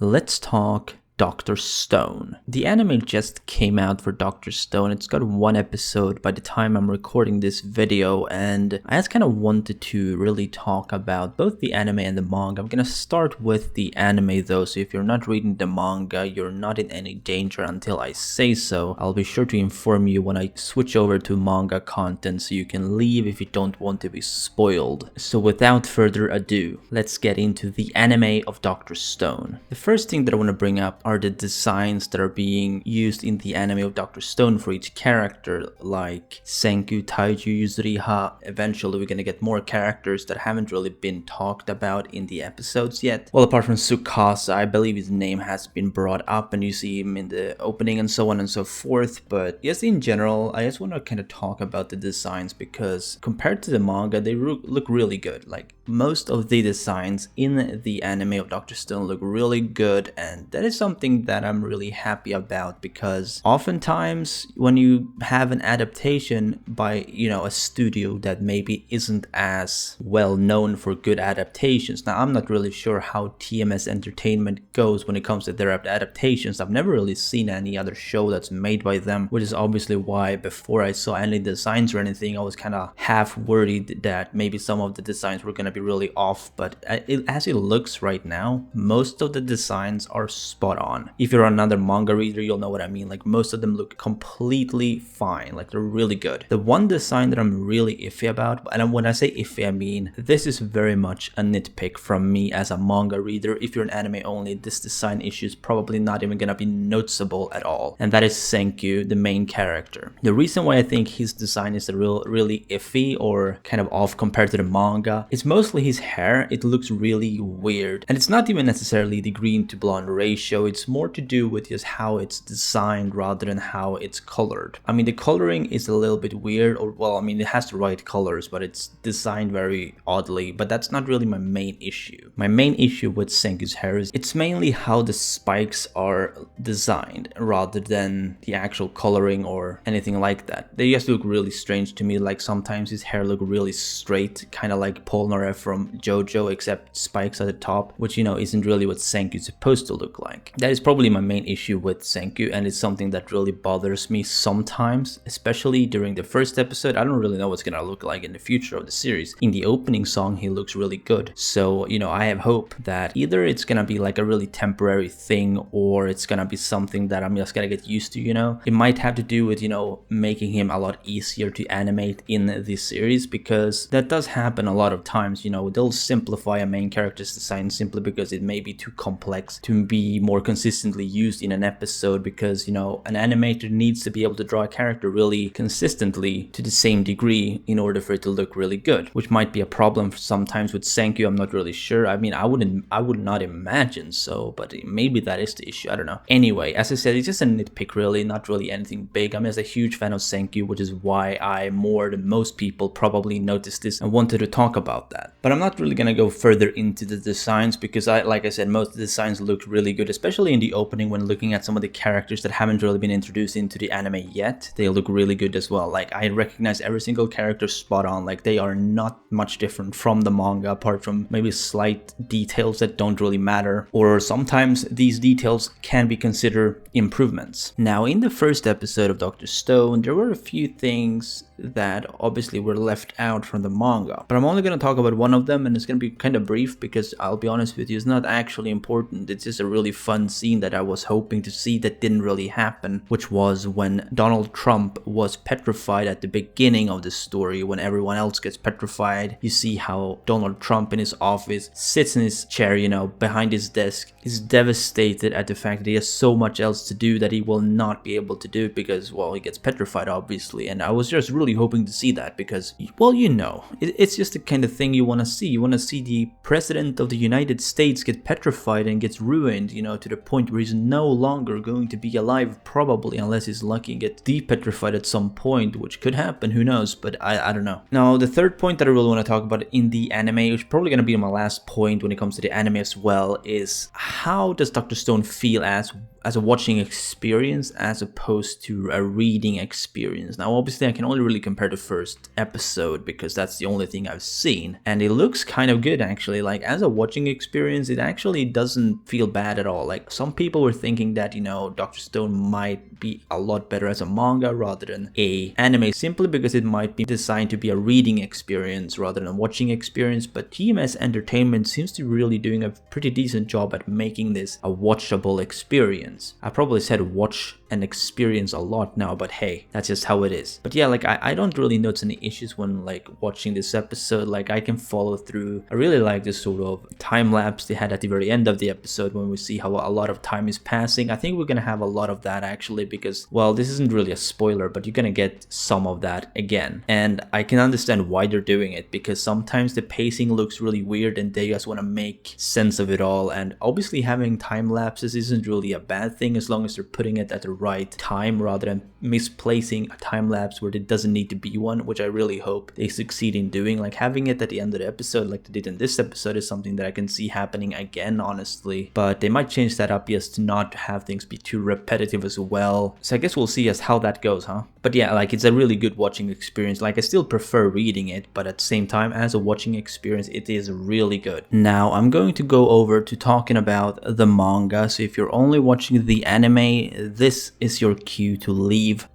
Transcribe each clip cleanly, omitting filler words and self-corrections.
Let's talk Dr. Stone. The anime just came out for Dr. Stone. It's got one episode by the time I'm recording this video, and I just kind of wanted to really talk about both the anime and the manga. I'm gonna start with the anime though, so if you're not reading the manga, you're not in any danger until I say so. I'll be sure to inform you when I switch over to manga content so you can leave if you don't want to be spoiled. So without further ado, let's get into the anime of Dr. Stone. The first thing that I want to bring up are the designs that are being used in the anime of Dr. Stone for each character, like Senku, Taiju, Yuzuriha. Eventually we're gonna get more characters that haven't really been talked about in the episodes yet. Well, apart from Tsukasa, I believe his name has been brought up and you see him in the opening and so on and so forth. But yes, in general, I just want to kind of talk about the designs because compared to the manga, they look really good. Like most of the designs in the anime of Dr. Stone look really good, and that is something that I'm really happy about because oftentimes when you have an adaptation by, a studio that maybe isn't as well known for good adaptations. Now, I'm not really sure how TMS Entertainment goes when it comes to their adaptations. I've never really seen any other show that's made by them, which is obviously why before I saw any designs or anything, I was kind of half worried that maybe some of the designs were going to be really off. But as it looks right now, most of the designs are spot on. If you're another manga reader, you'll know what I mean. Like most of them look completely fine, like they're really good. The one design that I'm really iffy about, and when I say iffy, I mean this is very much a nitpick from me as a manga reader. If you're an anime only, this design issue is probably not even gonna be noticeable at all, and that is Senku, the main character. The reason why I think his design is really iffy or kind of off compared to the manga is mostly his hair. It looks really weird, and it's not even necessarily the green to blonde ratio. It's more to do with just how it's designed rather than how it's colored. I mean, the coloring is a little bit weird, or well, I mean, it has the right colors, but it's designed very oddly. But that's not really my main issue. My main issue with Senku's hair is it's mainly how the spikes are designed rather than the actual coloring or anything like that. They just look really strange to me. Like sometimes his hair look really straight, kind of like Polnareff from JoJo, except spikes at the top, which isn't really what Senku's supposed to look like. That is probably my main issue with Senku, and it's something that really bothers me sometimes, especially during the first episode. I don't really know what's gonna look like in the future of the series. In the opening song, he looks really good. So, I have hope that either it's gonna be like a really temporary thing or it's gonna be something that I'm just gonna get used to, It might have to do with, making him a lot easier to animate in this series, because that does happen a lot of times, they'll simplify a main character's design simply because it may be too complex to be more consistently used in an episode, because an animator needs to be able to draw a character really consistently to the same degree in order for it to look really good, which might be a problem sometimes with Senku. I'm not really sure. I mean, I would not imagine so, but maybe that is the issue. I don't know. Anyway, as I said, it's just a nitpick really, not really anything big. I'm just a huge fan of Senku, which is why I, more than most people, probably noticed this and wanted to talk about that. But I'm not really gonna go further into the designs because like I said, most of the designs looked really good, especially in the opening when looking at some of the characters that haven't really been introduced into the anime yet. They look really good as well. Like I recognize every single character spot on. Like they are not much different from the manga, apart from maybe slight details that don't really matter, or sometimes these details can be considered improvements. Now, in the first episode of Dr. Stone, there were a few things that obviously were left out from the manga, but I'm only going to talk about one of them, and it's going to be kind of brief because I'll be honest with you, it's not actually important. It's just a really fun scene that I was hoping to see that didn't really happen, which was when Donald Trump was petrified at the beginning of the story. When everyone else gets petrified, you see how Donald Trump in his office sits in his chair, behind his desk, is devastated at the fact that he has so much else to do that he will not be able to do because, well, he gets petrified obviously. And I was just really hoping to see that because, well, it's just the kind of thing you want to see. You want to see the president of the United States get petrified and gets ruined, to the point where he's no longer going to be alive, probably, unless he's lucky and gets depetrified at some point, which could happen, who knows, but I don't know. Now, the third point that I really want to talk about in the anime, which is probably going to be my last point when it comes to the anime as well, is how does Dr. Stone feel as a watching experience as opposed to a reading experience. Now obviously I can only really compare the first episode because that's the only thing I've seen, and it looks kind of good actually. Like as a watching experience, it actually doesn't feel bad at all. Like some people were thinking that, you know, Dr. Stone might be a lot better as a manga rather than a anime, simply because it might be designed to be a reading experience rather than a watching experience, but TMS Entertainment seems to be really doing a pretty decent job at making this a watchable experience. I probably said watch and experience a lot now, but hey, that's just how it is. But yeah, like I don't really notice any issues when like watching this episode. Like I can follow through. I really like this sort of time lapse they had at the very end of the episode when we see how a lot of time is passing. I think we're gonna have a lot of that actually because, well, this isn't really a spoiler, but you're gonna get some of that again. And I can understand why they're doing it, because sometimes the pacing looks really weird and they just want to make sense of it all. And obviously having time lapses isn't really a bad thing as long as they're putting it at the right time rather than misplacing a time lapse where it doesn't need to be one, which I really hope they succeed in doing. Like having it at the end of the episode like they did in this episode is something that I can see happening again, honestly, but they might change that up just to not have things be too repetitive as well. So I guess we'll see as how that goes, huh? But yeah, like it's a really good watching experience. Like I still prefer reading it, but at the same time as a watching experience it is really good. Now I'm going to go over to talking about the manga, so if you're only watching the anime, this is your cue to leave.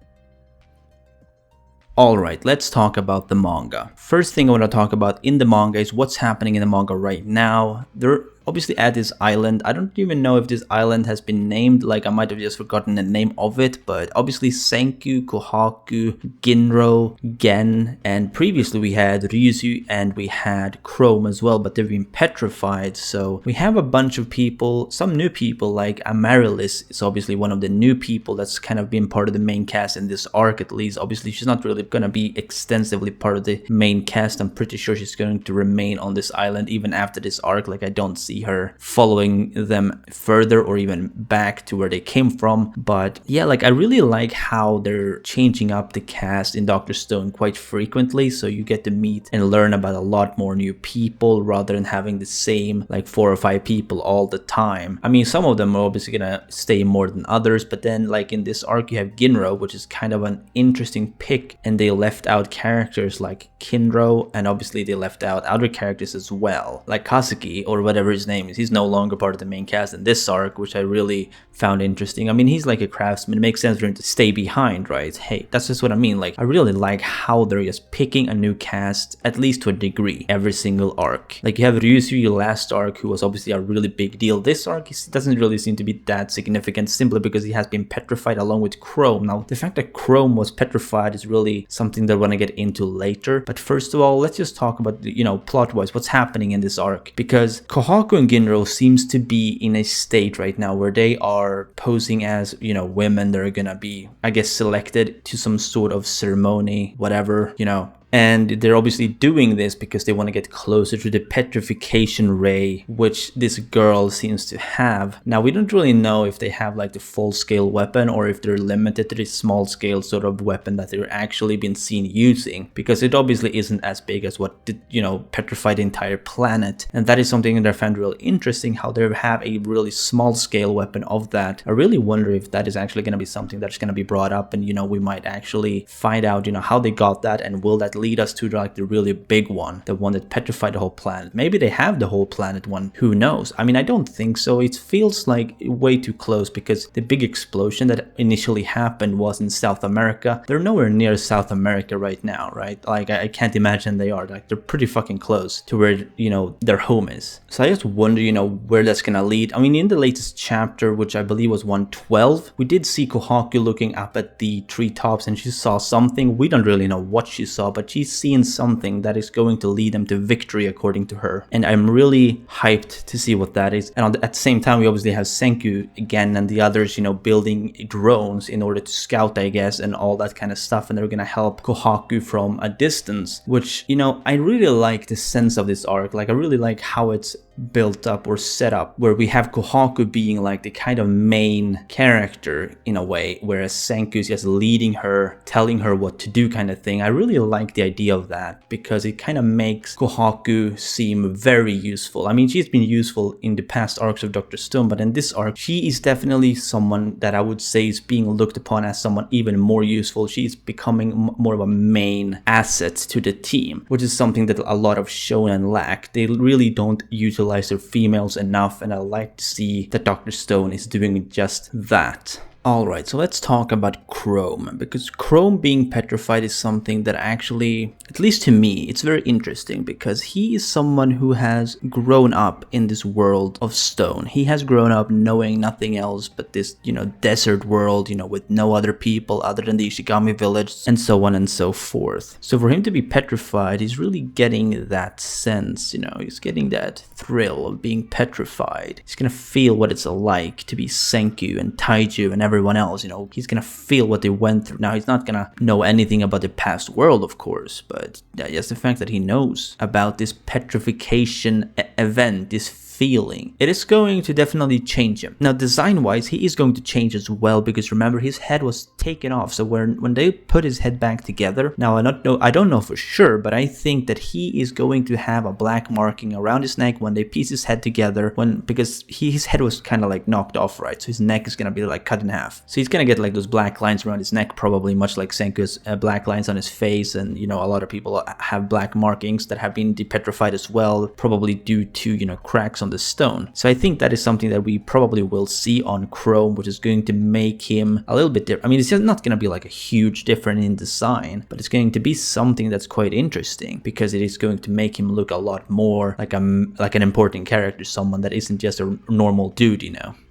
Alright, let's talk about the manga. First thing I want to talk about in the manga is what's happening in the manga right now. They're obviously at this island. I don't even know if this island has been named, like I might have just forgotten the name of it, but obviously Senku, Kohaku, Ginro, Gen, and previously we had Ryuzu and we had Chrome as well, but they've been petrified. So we have a bunch of people, some new people, like Amaryllis is obviously one of the new people that's kind of been part of the main cast in this arc at least. Obviously she's not really gonna be extensively part of the main cast. I'm pretty sure she's going to remain on this island even after this arc. Like I don't see her following them further or even back to where they came from. But yeah, like I really like how they're changing up the cast in Dr. Stone quite frequently, so you get to meet and learn about a lot more new people rather than having the same like 4 or 5 people all the time. I mean, some of them are obviously gonna stay more than others, but then like in this arc you have Ginro, which is kind of an interesting pick, and they left out characters like Kinro, and obviously they left out other characters as well, like Kazuki or whatever his name is. He's no longer part of the main cast in this arc, which I really found interesting. I mean, he's like a craftsman. It makes sense for him to stay behind, right? Hey, that's just what I mean. Like I really like how they're just picking a new cast, at least to a degree, every single arc. Like you have Ryuzu last arc, who was obviously a really big deal. This arc doesn't really seem to be that significant, simply because he has been petrified along with Chrome. Now the fact that Chrome was petrified is really something that I want to get into later, but first of all, let's just talk about, you know, plot wise what's happening in this arc, because Kohaku and Ginro seems to be in a state right now where they are posing as, you know, women. They're gonna be, I guess, selected to some sort of ceremony, whatever, you know. And they're obviously doing this because they want to get closer to the petrification ray, which this girl seems to have. Now, we don't really know if they have like the full-scale weapon or if they're limited to this small-scale sort of weapon that they're actually been seen using, because it obviously isn't as big as what did, you know, petrify the entire planet. And that is something that I found really interesting, how they have a really small-scale weapon of that. I really wonder if that is actually going to be something that's going to be brought up, and, you know, we might actually find out, you know, how they got that, and will that lead us to like the really big one, the one that petrified the whole planet. Maybe they have the whole planet one, who knows? I mean, I don't think so. It feels like way too close, because the big explosion that initially happened was in South America. They're nowhere near South America right now, right? Like I can't imagine they are. Like they're pretty fucking close to where, you know, their home is. So I just wonder, you know, where that's gonna lead. I mean, in the latest chapter, which I believe was 112, we did see Kohaku looking up at the treetops and she saw something. We don't really know what she saw, but she's seen something that is going to lead them to victory according to her, and I'm really hyped to see what that is. And at the same time, we obviously have Senku again and the others, you know, building drones in order to scout, I guess, and all that kind of stuff, and they're gonna help Kohaku from a distance, which, you know, I really like the sense of this arc. Like I really like how it's built up or set up, where we have Kohaku being like the kind of main character in a way, whereas Senku is just leading her, telling her what to do kind of thing. I really like the idea of that because it kind of makes Kohaku seem very useful. I mean, she's been useful in the past arcs of Dr. Stone, but in this arc, she is definitely someone that I would say is being looked upon as someone even more useful. She's becoming more of a main asset to the team, which is something that a lot of shonen lack. They really don't utilize their females enough, and I like to see that Dr. Stone is doing just that. Alright, so let's talk about Chrome, because Chrome being petrified is something that actually, at least to me, it's very interesting because he is someone who has grown up in this world of stone. He has grown up knowing nothing else but this, desert world, with no other people other than the Ishigami village and so on and so forth. So for him to be petrified, he's really getting that sense, he's getting that thrill of being petrified. He's gonna feel what it's like to be Senku and Taiju and everyone else, he's gonna feel what they went through. Now, he's not gonna know anything about the past world, of course, but just the fact that he knows about this petrification event, this feeling, it is going to definitely change him. Now, design-wise, he is going to change as well, because remember, his head was taken off. So when they put his head back together, now I don't know for sure, but I think that he is going to have a black marking around his neck when they piece his head together, because his head was kind of like knocked off, right? So his neck is gonna be like cut in half. So he's gonna get like those black lines around his neck, probably much like Senku's black lines on his face, and a lot of people have black markings that have been depetrified as well, probably due to cracks on the stone. So I think that is something that we probably will see on Chrome, which is going to make him a little bit different. I mean, it's just not going to be like a huge difference in design, but it's going to be something that's quite interesting because it is going to make him look a lot more like an important character, someone that isn't just a normal dude,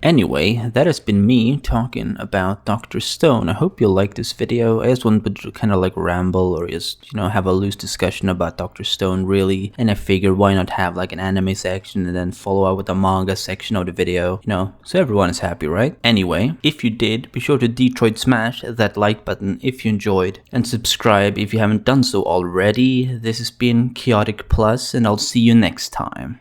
Anyway, that has been me talking about Dr. Stone. I hope you liked this video. I just wanted to kind of like ramble or just, have a loose discussion about Dr. Stone really, and I figured why not have like an anime section and then follow up with the manga section of the video, so everyone is happy, right? Anyway, if you did, be sure to Detroit smash that like button if you enjoyed, and subscribe if you haven't done so already. This has been Chaotic Plus, and I'll see you next time.